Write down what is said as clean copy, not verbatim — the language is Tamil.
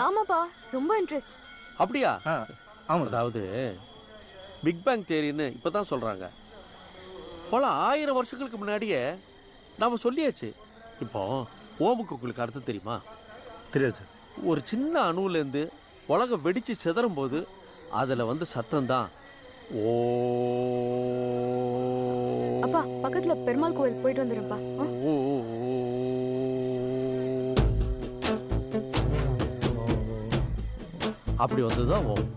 ஆமாப்பா, ரொம்ப இன்ட்ரெஸ்ட். அப்படியா? ஆமாம் சார். அதாவது பிக் பேங் தியரின்னு இப்பதான் சொல்றாங்க. பல 1000 வருஷங்களுக்கு முன்னாடியே நாம சொல்லியாச்சு. இப்போ ஓமுக்கு உங்களுக்கு அர்த்தம் தெரியுமா? தெரியாது சார். ஒரு சின்ன அணுவிலேருந்து உலகம் வெடிச்சு சிதறும் போது அதில் வந்து சத்தம் தான் ஓ. அப்பா, பக்கத்துல பெருமாள் கோவில் போயிட்டு வந்துடுறேன்ப்பா. அப்படி வந்ததுதான் ஓம்.